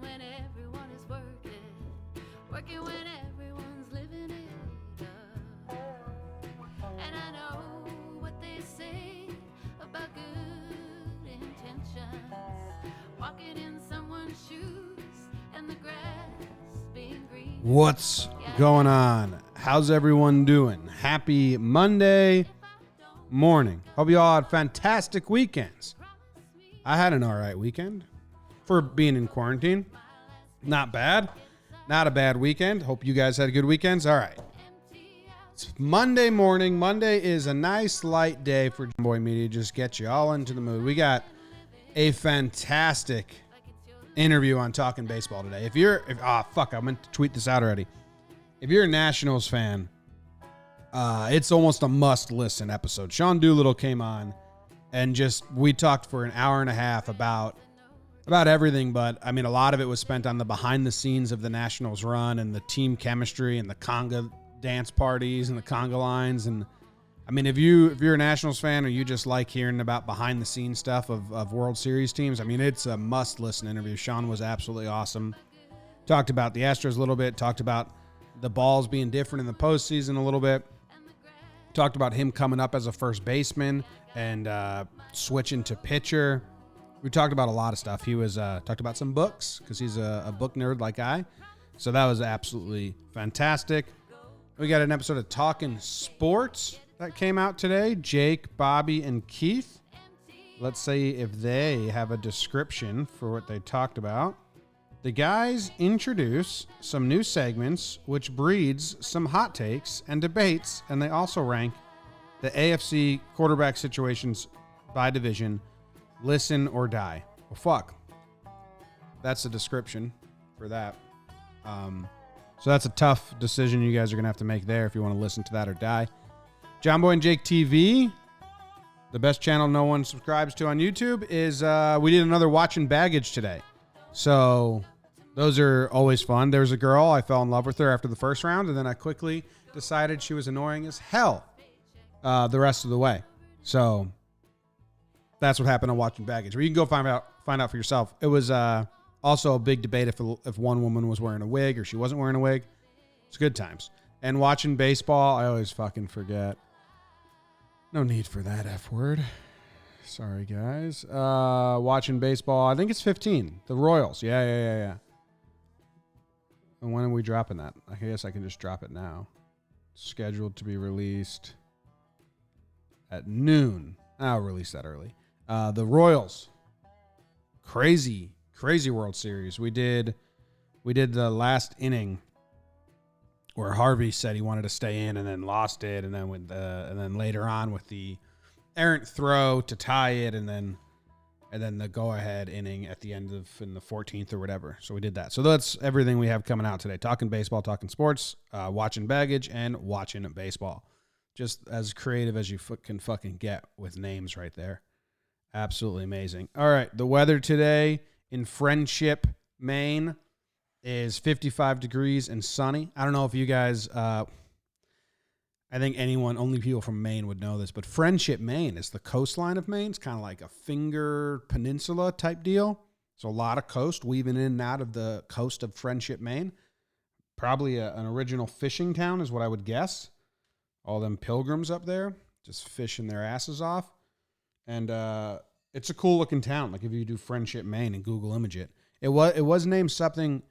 when everyone is working when everyone's living it up. And I know what they say about good intentions, walking in someone's shoes and the grass being green. What's going on? How's everyone doing? Happy Monday morning. Hope you all had fantastic weekends. I had an all right weekend for being in quarantine. Not bad. Not a bad weekend. Hope you guys had good weekends. All right. It's Monday morning. Monday is a nice light day for John Boy Media. Just get you all into the mood. We got a fantastic interview on Talking Baseball today. I meant to tweet this out already. If you're a Nationals fan, it's almost a must-listen episode. Sean Doolittle came on, and we talked for an hour and a half about everything, but, I mean, a lot of it was spent on the behind-the-scenes of the Nationals run and the team chemistry and the conga dance parties and the conga lines. And, I mean, if you're a Nationals fan or you just like hearing about behind-the-scenes stuff of World Series teams, I mean, it's a must-listen interview. Sean was absolutely awesome. Talked about the Astros a little bit, talked about the balls being different in the postseason a little bit. Talked about him coming up as a first baseman and switching to pitcher. We talked about a lot of stuff. He was talked about some books because he's a book nerd like I. So that was absolutely fantastic. We got an episode of Talking Sports that came out today. Jake, Bobby, and Keith. Let's see if they have a description for what they talked about. The guys introduce some new segments, which breeds some hot takes and debates, and they also rank the AFC quarterback situations by division. Listen or die. Well, fuck. That's the description for that. So that's a tough decision you guys are going to have to make there if you want to listen to that or die. John Boy and Jake TV, the best channel no one subscribes to on YouTube, is we did another Watching Baggage today. So those are always fun. There's a girl, I fell in love with her after the first round, and then I quickly decided she was annoying as hell the rest of the way. So that's what happened on Watching Baggage. Where you can go find out for yourself. It was also a big debate if one woman was wearing a wig or she wasn't wearing a wig. It's good times. And Watching Baseball, I always fucking forget. No need for that F word. Sorry, guys. Watching Baseball, I think it's 15. The Royals. Yeah. And when are we dropping that? I guess I can just drop it now. Scheduled to be released at noon. I'll release that early. The Royals. Crazy World Series. We did the last inning where Harvey said he wanted to stay in and then lost it, and then later on with the errant throw to tie it, and then the go-ahead inning at the end in the 14th or whatever. So we did that. So that's everything we have coming out today. Talking baseball, talking sports, Watching Baggage, and Watching Baseball. Just as creative as you can fucking get with names right there. Absolutely amazing. All right, the weather today in Friendship, Maine is 55 degrees and sunny. I don't know if you guys, I think only people from Maine would know this, but Friendship, Maine is the coastline of Maine. It's kind of like a finger peninsula type deal. So a lot of coast weaving in and out of the coast of Friendship, Maine. Probably an original fishing town is what I would guess. All them pilgrims up there just fishing their asses off. And it's a cool looking town. Like if you do Friendship, Maine and Google image it. It was named something,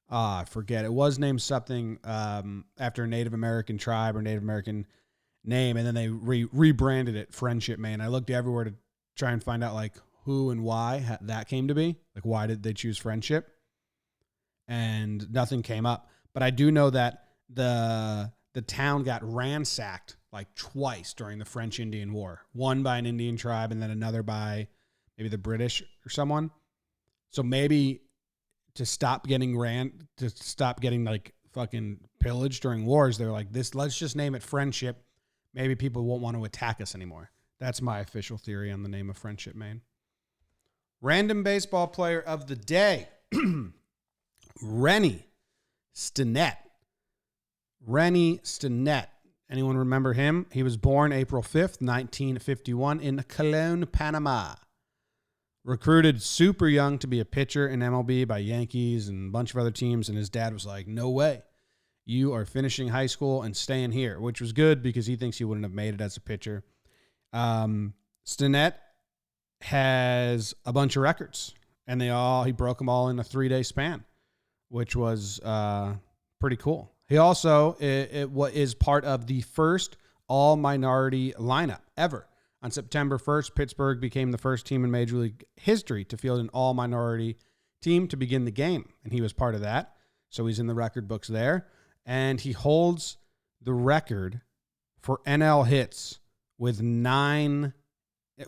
I forget. It was named something after a Native American tribe or Native American name, and then they rebranded it Friendship, Maine. I looked everywhere to try and find out like who and why that came to be. Like why did they choose Friendship? And nothing came up. But I do know that the town got ransacked like twice during the French Indian War. One by an Indian tribe and then another by maybe the British or someone. So maybe to stop getting like fucking pillaged during wars, they're like, let's just name it Friendship. Maybe people won't want to attack us anymore. That's my official theory on the name of Friendship, Maine. Random baseball player of the day. Rennie Stennett. Rennie Stennett. Anyone remember him? He was born April 5th, 1951 in Cologne, Panama. recruited super young to be a pitcher in MLB by Yankees and a bunch of other teams. And his dad was like, no way. You are finishing high school and staying here, which was good because he thinks he wouldn't have made it as a pitcher. Stennet has a bunch of records, and he broke them all in a 3-day span, which was pretty cool. He also is part of the first all-minority lineup ever. On September 1st, Pittsburgh became the first team in Major League history to field an all-minority team to begin the game, and he was part of that. So he's in the record books there. And he holds the record for NL hits with 9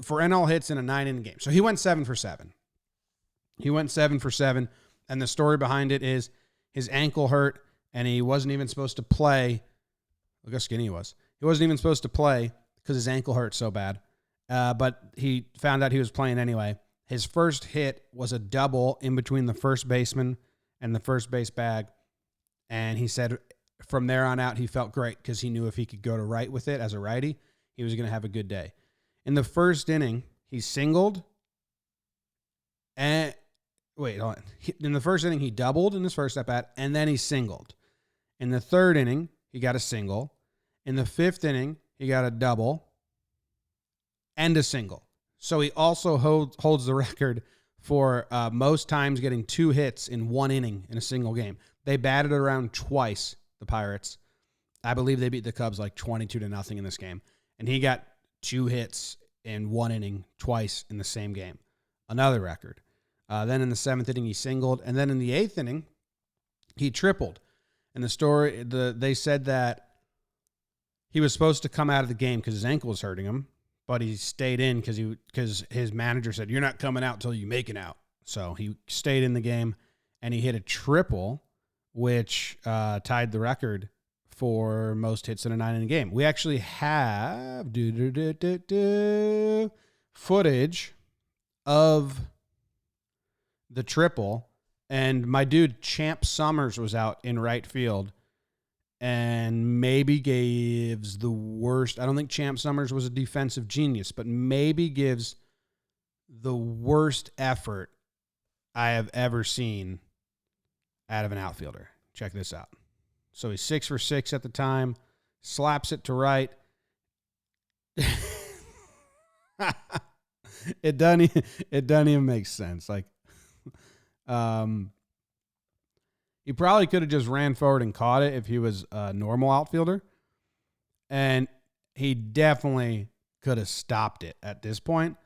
for NL hits in a 9-inning game. So he went 7 for 7. And the story behind it is his ankle hurt, and he wasn't even supposed to play. Look how skinny he was. He wasn't even supposed to play because his ankle hurt so bad. But he found out he was playing anyway. His first hit was a double in between the first baseman and the first base bag. And he said from there on out, he felt great because he knew if he could go to right with it as a righty, he was going to have a good day. In the first inning, he singled. In the first inning, he doubled in his first at-bat, and then he singled. In the third inning, he got a single. In the fifth inning, he got a double and a single. So he also holds the record for most times getting 2 hits in 1 inning in a single game. They batted around twice, the Pirates. I believe they beat the Cubs like 22-0 in this game. And he got 2 hits in 1 inning twice in the same game. Another record. Then in the 7th inning, he singled. And then in the 8th inning, he tripled. And they said that he was supposed to come out of the game because his ankle was hurting him. But he stayed in because his manager said, you're not coming out till you make it out. So he stayed in the game, and he hit a triple, which tied the record for most hits in a 9-inning game. We actually have footage of the triple, and my dude Champ Summers was out in right field and maybe gives the worst. I don't think Champ Summers was a defensive genius, but maybe gives the worst effort I have ever seen out of an outfielder. Check this out. So he's 6 for 6 at the time, slaps it to right. It doesn't even make sense. Like, he probably could have just ran forward and caught it if he was a normal outfielder. And he definitely could have stopped it at this point.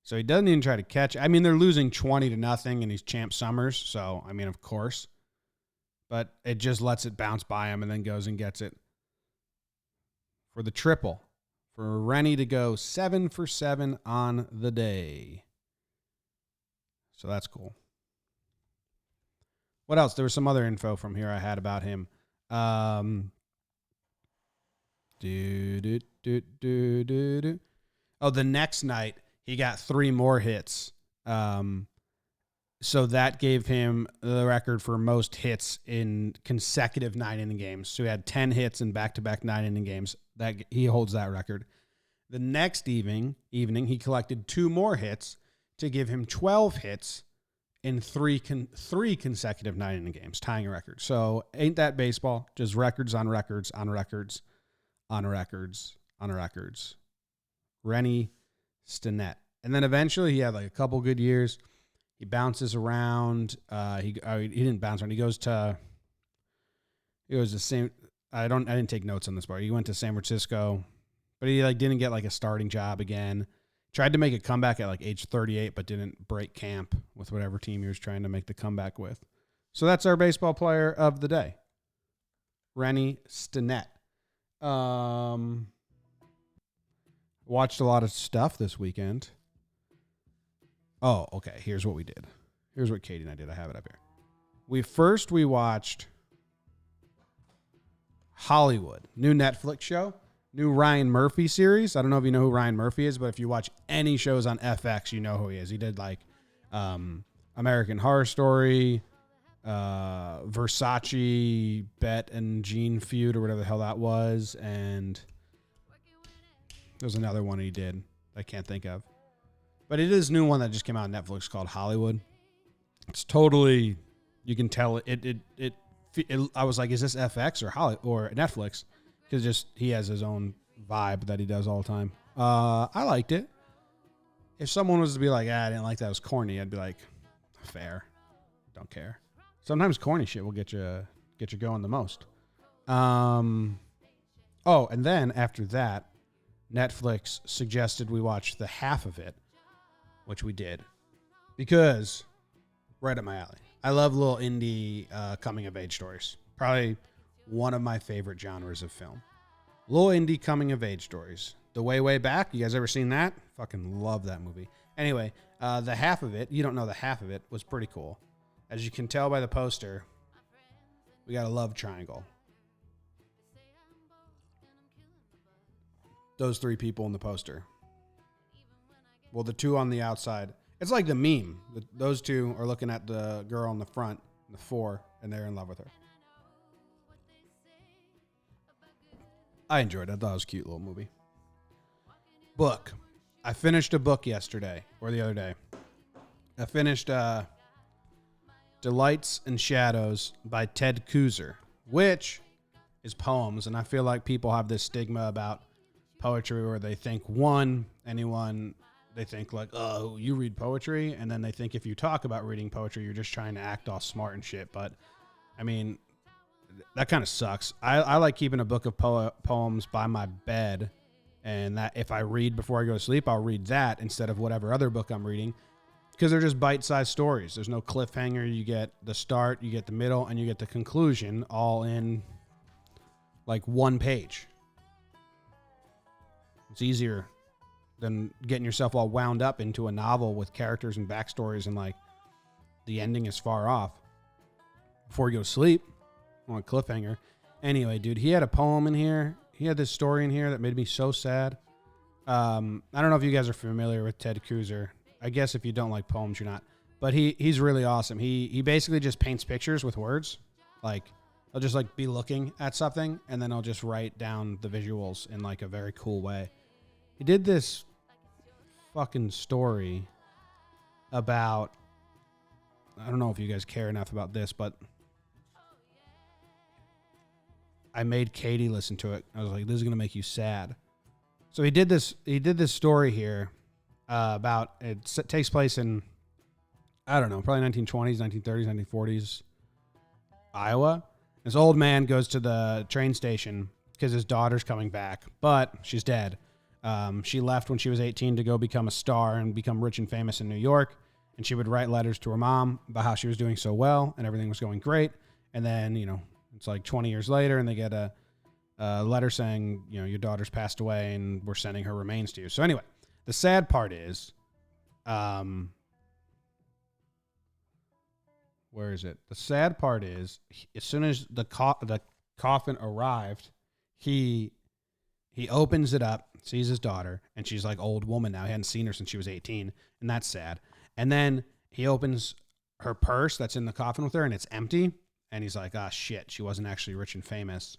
So he doesn't even try to catch it. I mean, they're losing 20-0 and he's Champ Summers. So, I mean, of course. But it just lets it bounce by him and then goes and gets it for the triple. For Rennie to go 7 for 7 on the day. So that's cool. What else? There was some other info from here I had about him. Oh, the next night, he got 3 more hits. So that gave him the record for most hits in consecutive 9-inning games. So he had 10 hits in back-to-back 9-inning games. He holds that record. The next evening, he collected 2 more hits to give him 12 hits in three consecutive 9-inning games, tying a record. So ain't that baseball? Just records on records on records on records on records. Rennie Stennett. And then eventually he had like a couple good years. He bounces around. He didn't bounce around. He goes to San. I didn't take notes on this part. He went to San Francisco, but he didn't get a starting job again. Tried to make a comeback at age 38, but didn't break camp with whatever team he was trying to make the comeback with. So that's our baseball player of the day, Rennie Stennett. Watched a lot of stuff this weekend. Oh, okay. Here's what we did. Here's what Katie and I did. I have it up here. We watched Hollywood, new Netflix show, new Ryan Murphy series. I don't know if you know who Ryan Murphy is, but if you watch any shows on FX, you know who he is. He did American Horror Story, Versace, Bet and Jean Feud, or whatever the hell that was, and there's another one he did I can't think of. But it is a new one that just came out on Netflix called Hollywood. It's totally, you can tell it I was like, is this FX or Netflix? Because just he has his own vibe that he does all the time. I liked it. If someone was to be like, I didn't like that, it was corny, I'd be like, fair. Don't care. Sometimes corny shit will get you going the most. And then after that, Netflix suggested we watch the half of it, which we did, because right up my alley. I love little indie coming-of-age stories. Probably one of my favorite genres of film. Little indie coming-of-age stories. The Way Back. You guys ever seen that? Fucking love that movie. Anyway, the half of it, you don't know the half of it, was pretty cool. As you can tell by the poster, we got a love triangle. Those three people in the poster. Well, the two on the outside. It's like the meme. Those two are looking at the girl in the front, the four, and they're in love with her. I enjoyed it. I thought it was a cute little movie. Book. I finished a book yesterday, or the other day. I finished Delights and Shadows by Ted Kooser, which is poems, and I feel like people have this stigma about poetry where they think, they think like, oh, you read poetry, and then they think if you talk about reading poetry, you're just trying to act all smart and shit. But, I mean, that kind of sucks. I like keeping a book of poems by my bed, and that if I read before I go to sleep, I'll read that instead of whatever other book I'm reading, because they're just bite-sized stories. There's no cliffhanger. You get the start, you get the middle, and you get the conclusion all in like one page. It's easier than getting yourself all wound up into a novel with characters and backstories and like the ending is far off before you go to sleep on a cliffhanger. Anyway, dude, he had a poem in here. He had this story in here that made me so sad. I don't know if you guys are familiar with Ted Kooser. I guess if you don't like poems, you're not. But he's really awesome. He basically just paints pictures with words. Like, he'll just like be looking at something and then he'll just write down the visuals in like a very cool way. He did this fucking story about, I don't know if you guys care enough about this, but I made Katie listen to it. I was like, this is going to make you sad. So he did this story here about, it takes place in, I don't know, probably 1920s, 1930s, 1940s, Iowa. This old man goes to the train station because his daughter's coming back, but she's dead. She left when she was 18 to go become a star and become rich and famous in New York. And she would write letters to her mom about how she was doing so well and everything was going great. And then, it's like 20 years later and they get a letter saying, your daughter's passed away and we're sending her remains to you. So anyway, the sad part is, where is it? The sad part is, as soon as the coffin arrived, he opens it up, sees his daughter, and she's like old woman now. He hadn't seen her since she was 18, and that's sad. And then he opens her purse that's in the coffin with her, and it's empty. And he's like, shit, she wasn't actually rich and famous.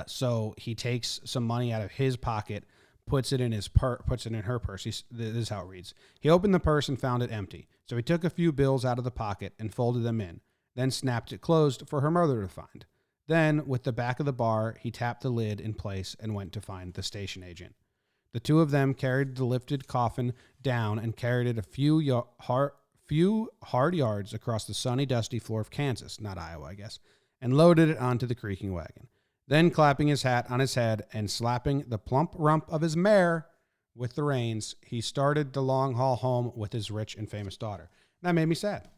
So he takes some money out of his pocket, puts it in her purse. This is how it reads. He opened the purse and found it empty. So he took a few bills out of the pocket and folded them in, then snapped it closed for her mother to find. Then, with the back of the bar, he tapped the lid in place and went to find the station agent. The two of them carried the lifted coffin down and carried it a few hard yards across the sunny, dusty floor of Kansas, not Iowa, I guess, and loaded it onto the creaking wagon. Then, clapping his hat on his head and slapping the plump rump of his mare with the reins, he started the long haul home with his rich and famous daughter. That made me sad.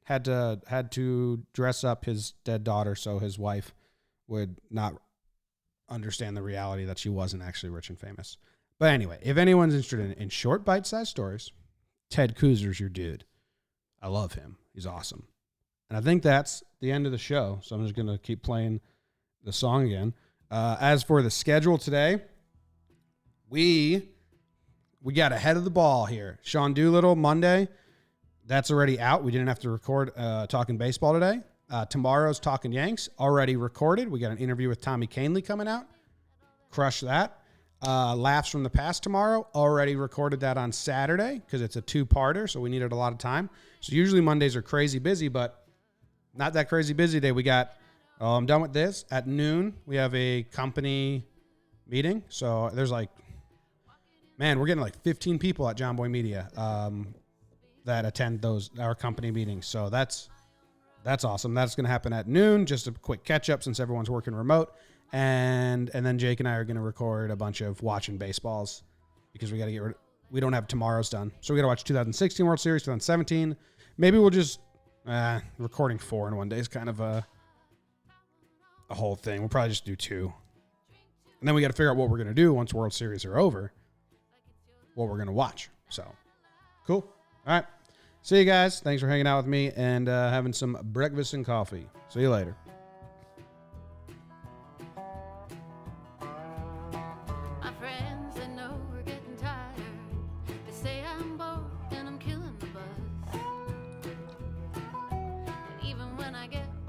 Had to dress up his dead daughter so his wife would not understand the reality that she wasn't actually rich and famous. But anyway, if anyone's interested in short, bite-sized stories, Ted Kooser's your dude. I love him. He's awesome. And I think that's the end of the show, so I'm just going to keep playing the song again. As for the schedule today, we got ahead of the ball here. Sean Doolittle, Monday. That's already out. We didn't have to record Talking Baseball today. Tomorrow's Talking Yanks, already recorded. We got an interview with Tommy Canley coming out. Crush that. Laughs from the Past tomorrow. Already recorded that on Saturday because it's a 2-parter, so we needed a lot of time. So usually Mondays are crazy busy, but not that crazy busy day. We got, I'm done with this. At noon, we have a company meeting. So there's like, man, we're getting like 15 people at John Boy Media that attend our company meetings. So that's awesome. That's going to happen at noon. Just a quick catch up since everyone's working remote. And then Jake and I are going to record a bunch of watching baseballs because we got to we don't have tomorrow's done. So we got to watch 2016 World Series, 2017. Maybe we'll just, recording 4 in one day is kind of a whole thing. We'll probably just do 2. And then we got to figure out what we're going to do once World Series are over, what we're going to watch. So cool. All right. See you guys. Thanks for hanging out with me and having some breakfast and coffee. See you later.